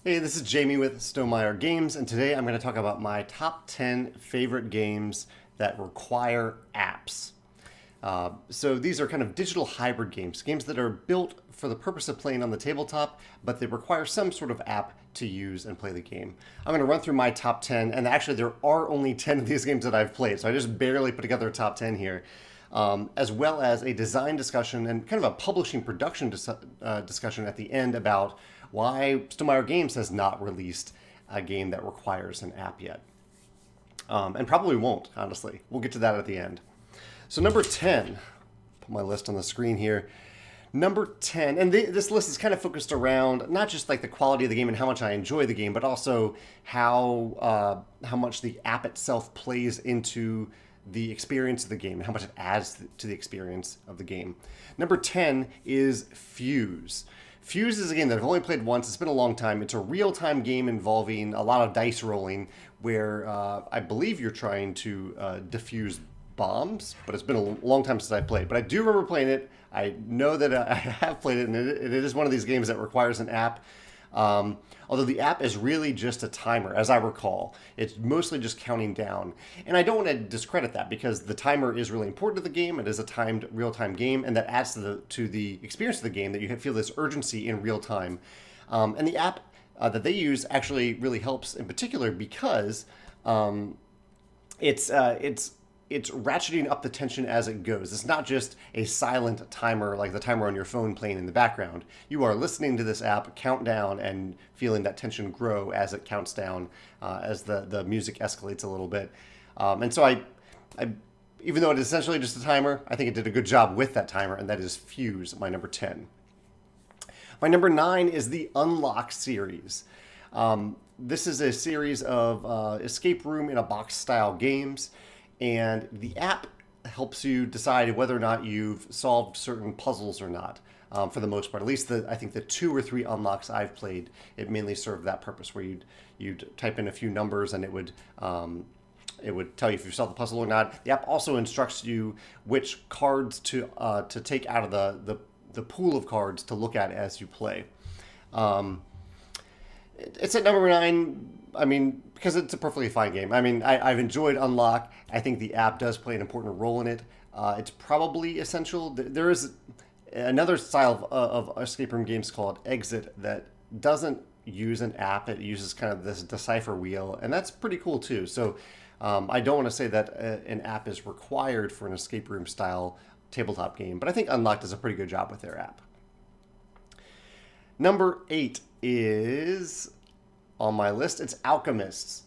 Hey, this is Jamey with Stonemaier Games, and today I'm going to talk about my top 10 favorite games that require apps. So these are kind of digital hybrid games, games that are built for the purpose of playing on the tabletop, but they require some sort of app to use and play the game. I'm going to run through my top 10, and actually there are only 10 of these games that I've played, so I just barely put together a top 10 here. As well as a design discussion and kind of a publishing production discussion at the end about why Stonemaier Games has not released a game that requires an app yet. And probably won't, honestly. We'll get to that at the end. So number 10, put my list on the screen here. Number 10, and this list is kind of focused around not just like the quality of the game and how much I enjoy the game, but also how much the app itself plays into the experience of the game and how much it adds to the experience of the game. Number 10 is Fuse. Fuse is a game that I've only played once. It's been a long time. It's a real-time game involving a lot of dice rolling where I believe you're trying to defuse bombs, but it's been a long time since I played. But I do remember playing it. I know that I have played it, and it is one of these games that requires an app. Although the app is really just a timer, as I recall. It's mostly just counting down. And I don't want to discredit that because the timer is really important to the game. It is a timed real-time game, and that adds to the experience of the game that you feel this urgency in real time. And the app that they use actually really helps in particular because it's ratcheting up the tension as it goes. It's not just a silent timer like the timer on your phone playing in the background. You are listening to this app count down and feeling that tension grow as it counts down, as the music escalates a little bit. And so I, even though it is essentially just a timer, I think it did a good job with that timer, and that is Fuse, my number 10. My number 9 is the Unlock series. This is a series of escape room in a box style games. And the app helps you decide whether or not you've solved certain puzzles or not, for the most part. At least I think the 2 or 3 unlocks I've played, it mainly served that purpose, where you'd type in a few numbers and it would tell you if you solved the puzzle or not. The app also instructs you which cards to take out of the pool of cards to look at as you play. It's at number 9. I mean, because it's a perfectly fine game. I mean, I've enjoyed Unlock. I think the app does play an important role in it. It's probably essential. There is another style of escape room games called Exit that doesn't use an app. It uses kind of this decipher wheel, and that's pretty cool too. So I don't want to say that an app is required for an escape room style tabletop game, but I think Unlock does a pretty good job with their app. Number 8 is on my list. It's Alchemists.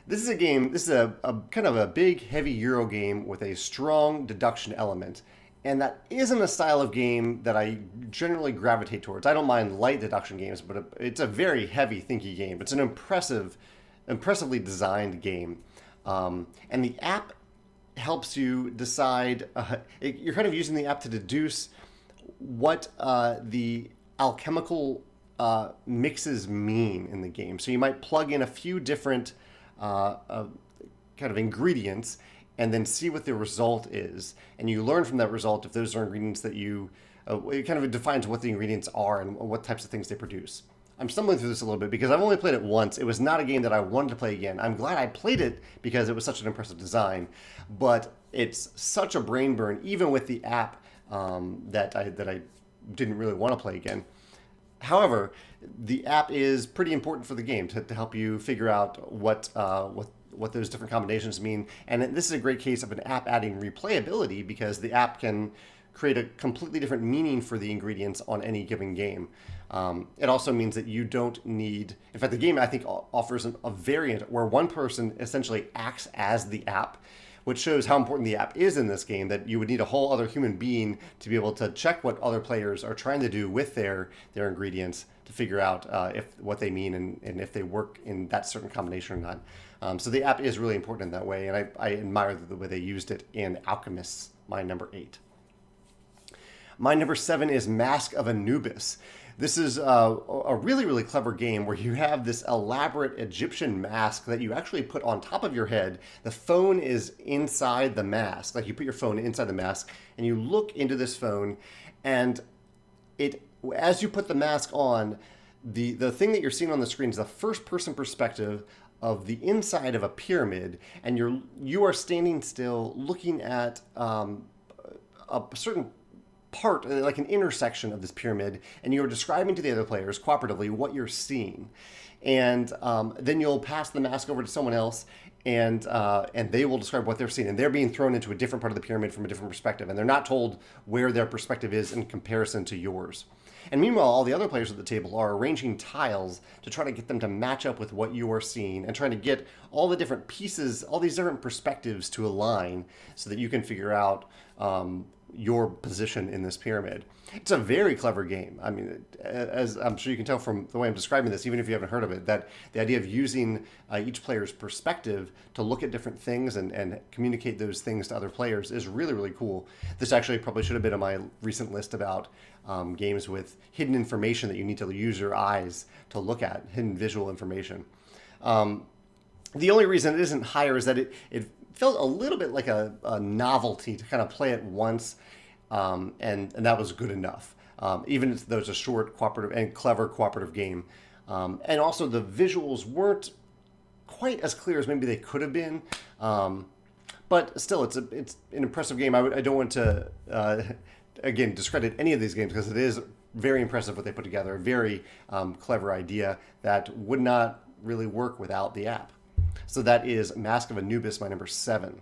This is a game, this is a kind of a big, heavy Euro game with a strong deduction element. And that isn't a style of game that I generally gravitate towards. I don't mind light deduction games, but it's a very heavy, thinky game. It's an impressively designed game. And the app helps you decide, you're kind of using the app to deduce what the alchemical mixes mean in the game. So you might plug in a few different kind of ingredients and then see what the result is. And you learn from that result if those are ingredients that it kind of defines what the ingredients are and what types of things they produce. I'm stumbling through this a little bit because I've only played it once. It was not a game that I wanted to play again. I'm glad I played it because it was such an impressive design, but it's such a brain burn, even with the app, that I didn't really want to play again. However, the app is pretty important for the game to help you figure out what those different combinations mean. And this is a great case of an app adding replayability because the app can create a completely different meaning for the ingredients on any given game. It also means that you don't need... In fact, the game, I think, offers a variant where one person essentially acts as the app, which shows how important the app is in this game, that you would need a whole other human being to be able to check what other players are trying to do with their ingredients to figure out what they mean and if they work in that certain combination or not. So the app is really important in that way, and I admire the way they used it in Alchemists, my number 8. My number 7 is Mask of Anubis. This is a really, really clever game where you have this elaborate Egyptian mask that you actually put on top of your head. The phone is inside the mask. Like, you put your phone inside the mask and you look into this phone, and as you put the mask on, the thing that you're seeing on the screen is the first person perspective of the inside of a pyramid, and you are standing still looking at a certain part, like an intersection of this pyramid, and you're describing to the other players cooperatively what you're seeing. And then you'll pass the mask over to someone else, and they will describe what they're seeing. And they're being thrown into a different part of the pyramid from a different perspective, and they're not told where their perspective is in comparison to yours. And meanwhile, all the other players at the table are arranging tiles to try to get them to match up with what you are seeing, and trying to get all the different pieces, all these different perspectives to align so that you can figure out your position in this pyramid. It's a very clever game. I mean, as I'm sure you can tell from the way I'm describing this, even if you haven't heard of it, that the idea of using each player's perspective to look at different things and communicate those things to other players is really, really cool. This actually probably should have been on my recent list about games with hidden information that you need to use your eyes to look at, hidden visual information. The only reason it isn't higher is that it felt a little bit like a novelty to kind of play it once, and that was good enough. Even though it's a short, cooperative, and clever cooperative game. And also the visuals weren't quite as clear as maybe they could have been. But still, it's an impressive game. I don't want to, again, discredit any of these games, because it is very impressive what they put together. A very clever idea that would not really work without the app. So that is Mask of Anubis, my number 7.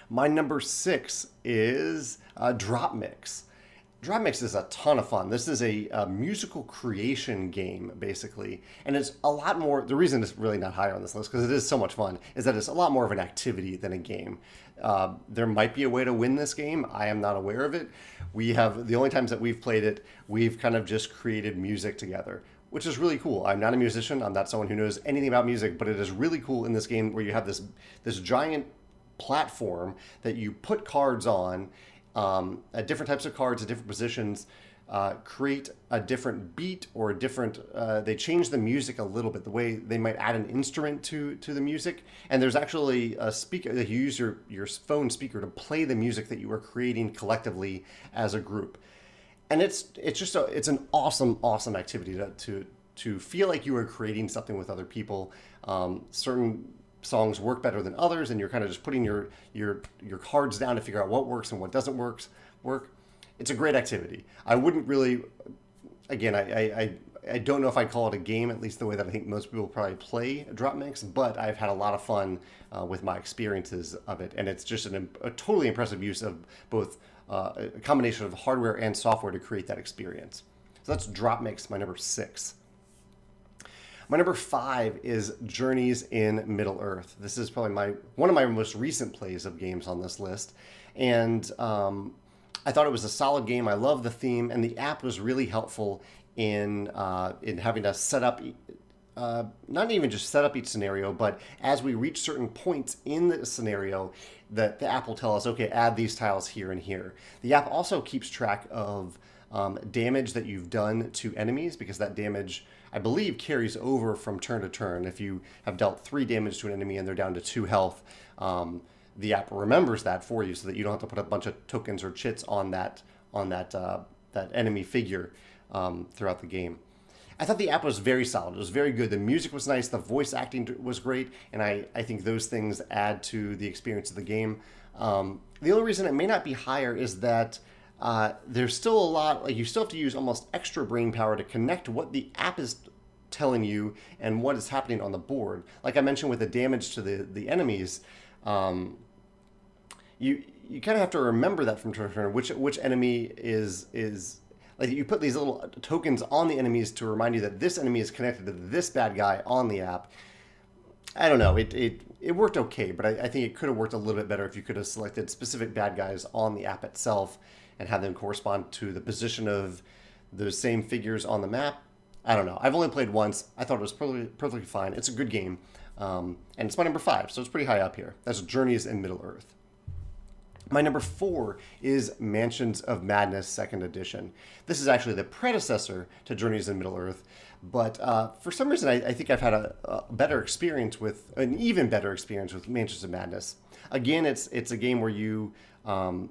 My number 6 is Dropmix. Dropmix is a ton of fun. This is a musical creation game, basically. And it's a lot more, the reason it's really not higher on this list, because it is so much fun, is that it's a lot more of an activity than a game. There might be a way to win this game. I am not aware of it. The only times that we've played it, we've kind of just created music together, which is really cool. I'm not a musician. I'm not someone who knows anything about music, but it is really cool in this game where you have this giant platform that you put cards on, at different types of cards at different positions, create a different beat or a different, they change the music a little bit, the way they might add an instrument to the music. And there's actually a speaker that you use your phone speaker to play the music that you are creating collectively as a group. And it's an awesome activity to feel like you are creating something with other people. Certain songs work better than others, and you're kind of just putting your cards down to figure out what works and what doesn't work. It's a great activity. I wouldn't really, again, I don't know if I'd call it a game, at least the way that I think most people probably play Dropmix, but I've had a lot of fun with my experiences of it, and it's just a totally impressive use of both a combination of hardware and software to create that experience. So that's Dropmix, my number 6. My number 5 is Journeys in Middle-earth. This is probably one of my most recent plays of games on this list, and I thought it was a solid game. I love the theme, and the app was really helpful in having to set up, not even just set up each scenario, but as we reach certain points in the scenario, the app will tell us, okay, add these tiles here and here. The app also keeps track of damage that you've done to enemies, because that damage, I believe, carries over from turn to turn. If you have dealt 3 damage to an enemy and they're down to 2 health, the app remembers that for you, so that you don't have to put a bunch of tokens or chits on that enemy figure throughout the game. I thought the app was very solid. It was very good. The music was nice. The voice acting was great. And I think those things add to the experience of the game. The only reason it may not be higher is that there's still a lot, like you still have to use almost extra brain power to connect what the app is telling you and what is happening on the board. Like I mentioned with the damage to the enemies, you kind of have to remember that from turn to turn, which enemy is like, you put these little tokens on the enemies to remind you that this enemy is connected to this bad guy on the app. I don't know. It worked okay, but I think it could have worked a little bit better if you could have selected specific bad guys on the app itself and have them correspond to the position of those same figures on the map. I don't know. I've only played once. I thought it was perfectly fine. It's a good game. And it's my number 5, so it's pretty high up here. That's Journeys in Middle-earth. My number 4 is Mansions of Madness 2nd Edition. This is actually the predecessor to Journeys in Middle-earth, but for some reason I think I've had an even better experience with Mansions of Madness. Again, it's a game where you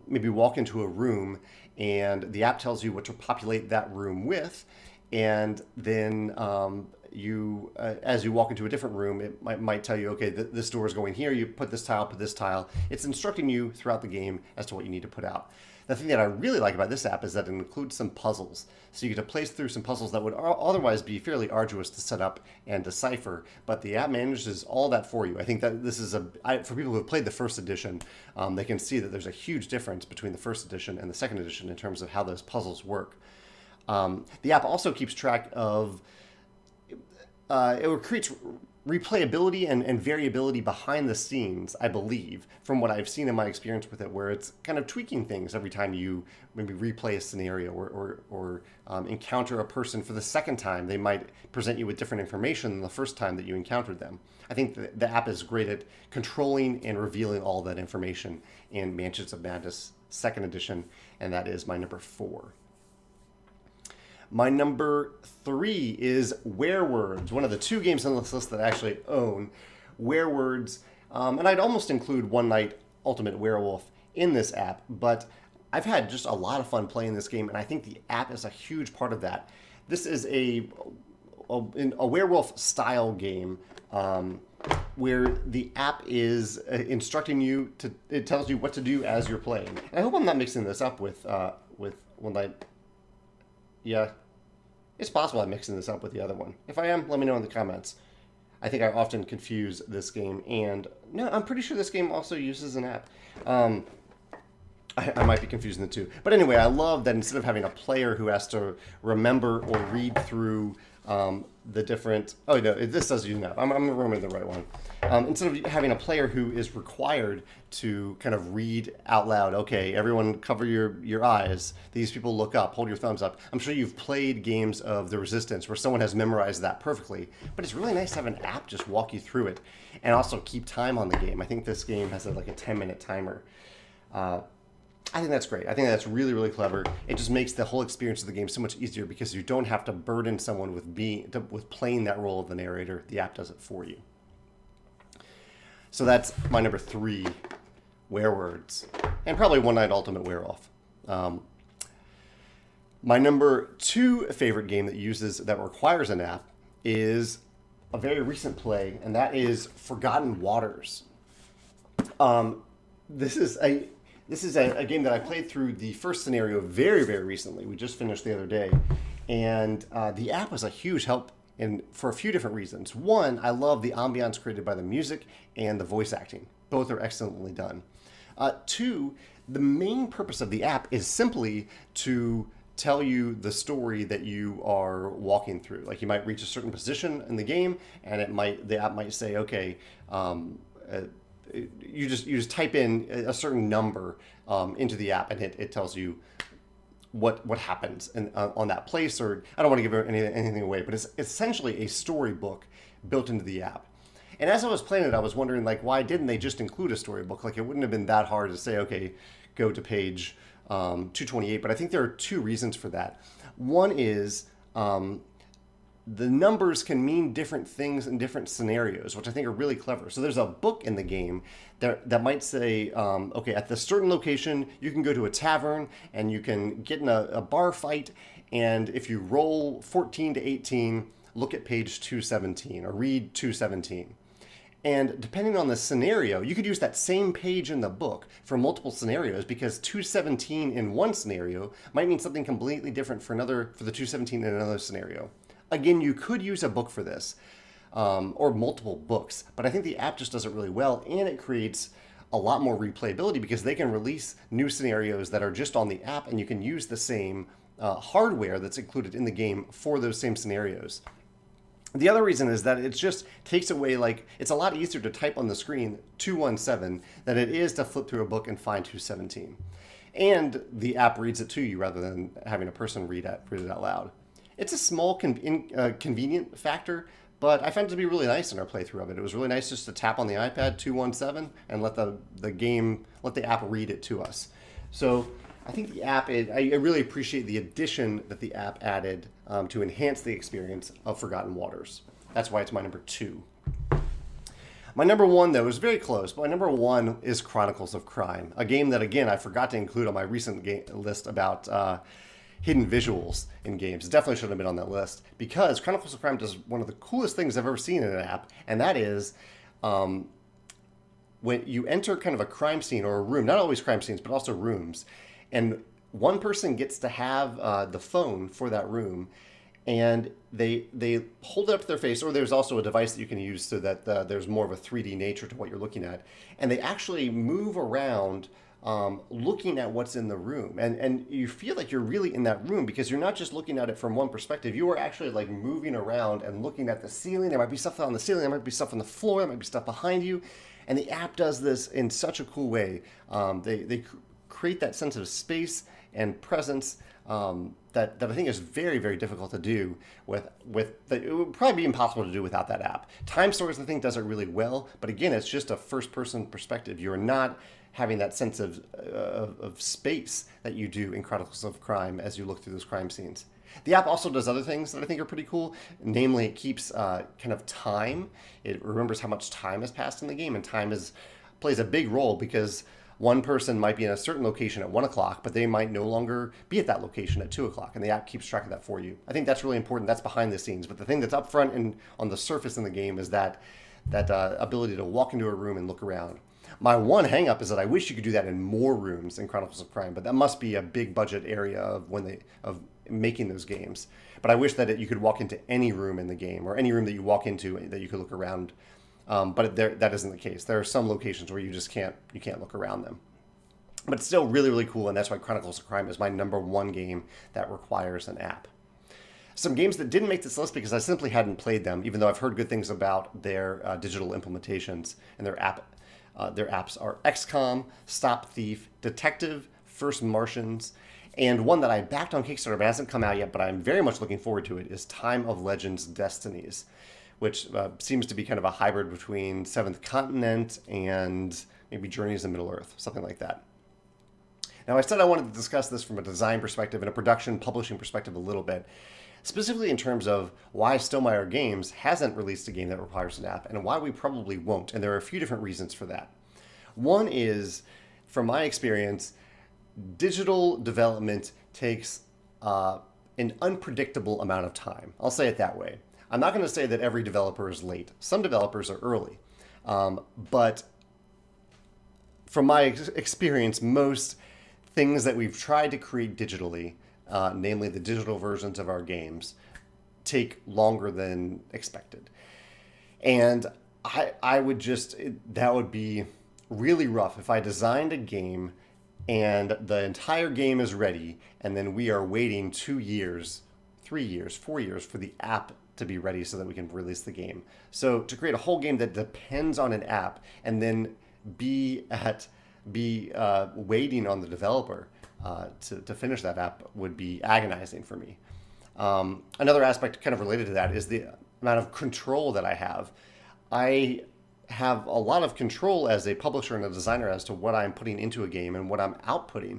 maybe walk into a room and the app tells you what to populate that room with, and then as you walk into a different room, it might tell you, okay, this door is going here. You put this tile, put this tile. It's instructing you throughout the game as to what you need to put out. The thing that I really like about this app is that it includes some puzzles. So you get to place through some puzzles that would otherwise be fairly arduous to set up and decipher, but the app manages all that for you. I think that this is for people who have played the first edition, they can see that there's a huge difference between the first edition and the second edition in terms of how those puzzles work. The app also keeps track of it creates replayability and variability behind the scenes, I believe, from what I've seen in my experience with it, where it's kind of tweaking things every time you maybe replay a scenario or encounter a person for the second time. They might present you with different information than the first time that you encountered them. I think the app is great at controlling and revealing all that information in Mansions of Madness 2nd edition, and that is my number 4. My number 3 is Werewords, one of the 2 games on this list that I actually own. Werewords, and I'd almost include One Night Ultimate Werewolf in this app, but I've had just a lot of fun playing this game, and I think the app is a huge part of that. This is a werewolf-style game where the app is instructing you it tells you what to do as you're playing. And I hope I'm not mixing this up with One Night. Yeah, it's possible I'm mixing this up with the other one. If I am, let me know in the comments. I think I often confuse this game, and no, I'm pretty sure this game also uses an app. I might be confusing the two. But anyway, I love that instead of having a player who has to remember or read through the different... Oh, no, this does use an app. I'm remembering the right one. Instead of having a player who is required to kind of read out loud, okay, everyone cover your eyes. These people look up. Hold your thumbs up. I'm sure you've played games of The Resistance where someone has memorized that perfectly. But it's really nice to have an app just walk you through it and also keep time on the game. I think this game has like a 10-minute timer. I think that's great. I think that's really, really clever. It just makes the whole experience of the game so much easier because you don't have to burden someone with playing that role of the narrator. The app does it for you. So that's my number 3, Werewords, and probably One Night Ultimate Werewolf. My number 2 favorite game that requires an app is a very recent play, and that is Forgotten Waters. This is a game that I played through the first scenario very, very recently. We just finished the other day. And the app was a huge help for a few different reasons. One, I love the ambiance created by the music and the voice acting. Both are excellently done. 2, the main purpose of the app is simply to tell you the story that you are walking through. Like you might reach a certain position in the game, and the app might say, okay, you just type in a certain number into the app, and it tells you what happens on that place. Or I don't want to give anything away, but it's essentially a storybook built into the app. And as I was playing it, I was wondering, like, why didn't they just include a storybook? Like, it wouldn't have been that hard to say, okay, go to page 228. But I think there are 2 reasons for that. One is the numbers can mean different things in different scenarios, which I think are really clever. So there's a book in the game that might say, okay, at this certain location, you can go to a tavern and you can get in a bar fight. And if you roll 14 to 18, look at page 217 or read 217. And depending on the scenario, you could use that same page in the book for multiple scenarios, because 217 in one scenario might mean something completely different for the 217 in another scenario. Again, you could use a book for this, or multiple books, but I think the app just does it really well, and it creates a lot more replayability because they can release new scenarios that are just on the app, and you can use the same hardware that's included in the game for those same scenarios. The other reason is that it just takes away, like, it's a lot easier to type on the screen 217 than it is to flip through a book and find 217. And the app reads it to you rather than having a person read it out loud. It's a small convenient factor, but I found it to be really nice in our playthrough of it. It was really nice just to tap on the iPad 217 and let the app read it to us. So I think the app, I really appreciate the addition that the app added to enhance the experience of Forgotten Waters. That's why it's my number 2. My number 1, though, is very close, but my number 1 is Chronicles of Crime, a game that, again, I forgot to include on my recent list about hidden visuals in games. It definitely should have been on that list because Chronicles of Crime does one of the coolest things I've ever seen in an app, and that is when you enter kind of a crime scene or a room, not always crime scenes, but also rooms, and one person gets to have the phone for that room, and they hold it up to their face, or there's also a device that you can use so that there's more of a 3D nature to what you're looking at, and they actually move around looking at what's in the room, and you feel like you're really in that room because you're not just looking at it from one perspective. You are actually like moving around and looking at the ceiling. There might be stuff on the ceiling, there might be stuff on the floor, there might be stuff behind you, and the app does this in such a cool way. They create that sense of space and presence that I think is very, very difficult to do with it would probably be impossible to do without that app. Time Stories, I think, does it really well, but again, it's just a first-person perspective. You're not having that sense of space that you do in Chronicles of Crime as you look through those crime scenes. The app also does other things that I think are pretty cool. Namely, it keeps kind of time. It remembers how much time has passed in the game, and time plays a big role because one person might be in a certain location at 1 o'clock, but they might no longer be at that location at 2 o'clock, and the app keeps track of that for you. I think that's really important. That's behind the scenes. But the thing that's up front and on the surface in the game is that ability to walk into a room and look around. My one hang-up is that I wish you could do that in more rooms in Chronicles of Crime, but that must be a big budget area of making those games. But I wish that you could walk into any room in the game, or any room that you walk into that you could look around. But that isn't the case. There are some locations where you just can't look around them. But it's still really, really cool, and that's why Chronicles of Crime is my number one game that requires an app. Some games that didn't make this list because I simply hadn't played them, even though I've heard good things about their digital implementations and their app. Their apps are XCOM, Stop Thief, Detective, First Martians, and one that I backed on Kickstarter but hasn't come out yet, but I'm very much looking forward to it, is Time of Legends Destinies, which seems to be kind of a hybrid between Seventh Continent and maybe Journeys in Middle-earth, something like that. Now, I said I wanted to discuss this from a design perspective and a production publishing perspective a little bit, specifically in terms of why Stonemaier Games hasn't released a game that requires an app and why we probably won't. And there are a few different reasons for that. One is, from my experience, digital development takes an unpredictable amount of time. I'll say it that way. I'm not going to say that every developer is late. Some developers are early. But from my experience, most things that we've tried to create digitally, namely the digital versions of our games, take longer than expected. And I would that would be really rough if I designed a game and the entire game is ready, and then we are waiting 2 years, 3 years, 4 years for the app to be ready so that we can release the game. So to create a whole game that depends on an app and then be waiting on the developer to finish that app would be agonizing for me. Another aspect kind of related to that is the amount of control that I have. I have a lot of control as a publisher and a designer as to what I'm putting into a game and what I'm outputting,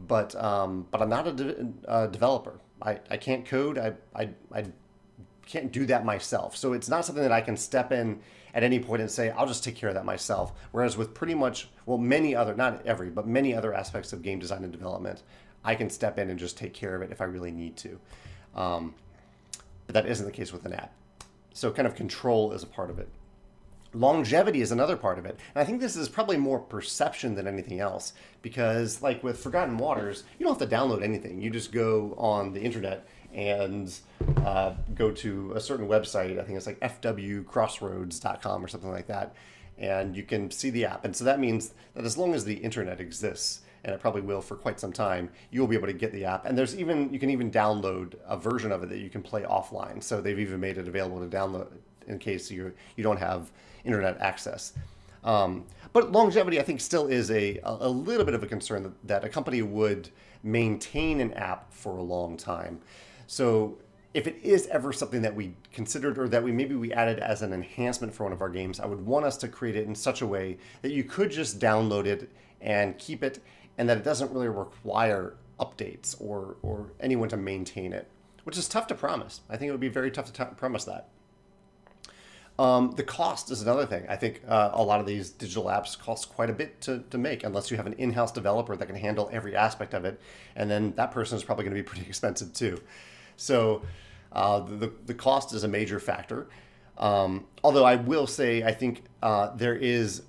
but I'm not a developer. I can't code. I can't do that myself. So it's not something that I can step in at any point and say, I'll just take care of that myself. Whereas with pretty much, many other, not every, but many other aspects of game design and development, I can step in and just take care of it if I really need to. But that isn't the case with an app. So kind of control is a part of it. Longevity is another part of it. And I think this is probably more perception than anything else, because like with Forgotten Waters, you don't have to download anything. You just go on the internet and go to a certain website. I think it's like fwcrossroads.com or something like that. And you can see the app. And so that means that as long as the internet exists, and it probably will for quite some time, you'll be able to get the app. And you can even download a version of it that you can play offline. So they've even made it available to download in case you don't have internet access. But longevity, I think, still is a little bit of a concern that a company would maintain an app for a long time. So if it is ever something that we considered or that we added as an enhancement for one of our games, I would want us to create it in such a way that you could just download it and keep it, and that it doesn't really require updates or anyone to maintain it, which is tough to promise. I think it would be very tough to promise that. The cost is another thing. I think a lot of these digital apps cost quite a bit to make, unless you have an in-house developer that can handle every aspect of it, and then that person is probably going to be pretty expensive too. So the cost is a major factor. Although I will say, I think there is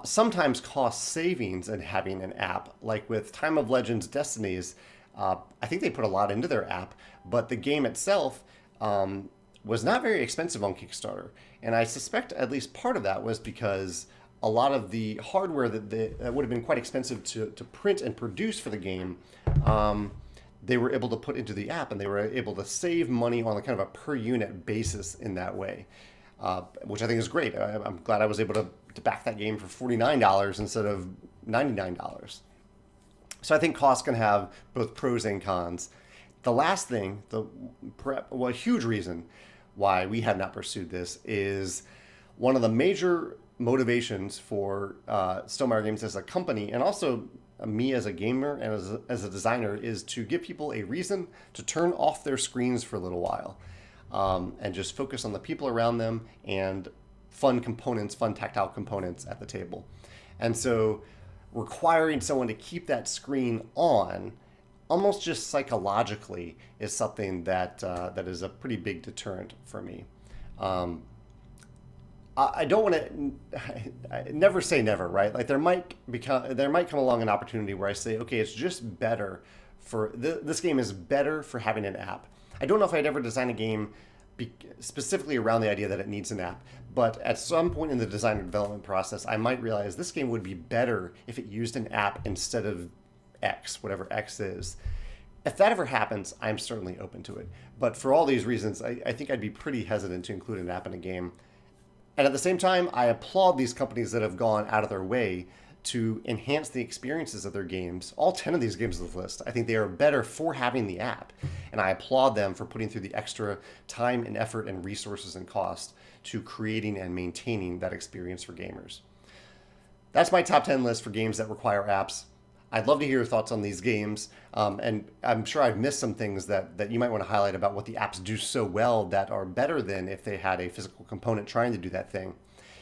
sometimes cost savings in having an app. Like with Time of Legends Destinies, I think they put a lot into their app, but the game itself was not very expensive on Kickstarter. And I suspect at least part of that was because a lot of the hardware that would have been quite expensive to print and produce for the game, they were able to put into the app, and they were able to save money on a kind of a per unit basis in that way, which I think is great. I'm glad I was able to back that game for $49 instead of $99. So I think cost can have both pros and cons. The last thing, a huge reason why we have not pursued this is one of the major motivations for Stonemaier Games as a company, and also me as a gamer and as a designer, is to give people a reason to turn off their screens for a little while and just focus on the people around them and fun tactile components at the table. And so requiring someone to keep that screen on almost just psychologically is something that is a pretty big deterrent for me. I don't want to never say never, right? Like there might come along an opportunity where I say, okay, it's just better for this game is better for having an app. I don't know if I'd ever design a game specifically around the idea that it needs an app, but at some point in the design and development process, I might realize this game would be better if it used an app instead of X, whatever X is. If that ever happens, I'm certainly open to it. But for all these reasons, I think I'd be pretty hesitant to include an app in a game. And at the same time, I applaud these companies that have gone out of their way to enhance the experiences of their games. All 10 of these games on the list, I think they are better for having the app. And I applaud them for putting through the extra time and effort and resources and cost to creating and maintaining that experience for gamers. That's my top 10 list for games that require apps. I'd love to hear your thoughts on these games, and I'm sure I've missed some things that you might want to highlight about what the apps do so well that are better than if they had a physical component trying to do that thing.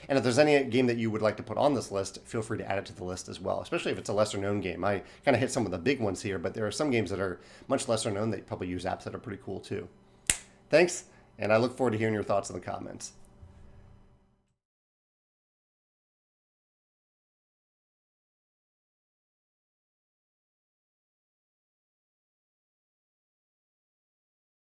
And if there's any game that you would like to put on this list, feel free to add it to the list as well, especially if it's a lesser known game. I kind of hit some of the big ones here, but there are some games that are much lesser known that probably use apps that are pretty cool too. Thanks, and I look forward to hearing your thoughts in the comments.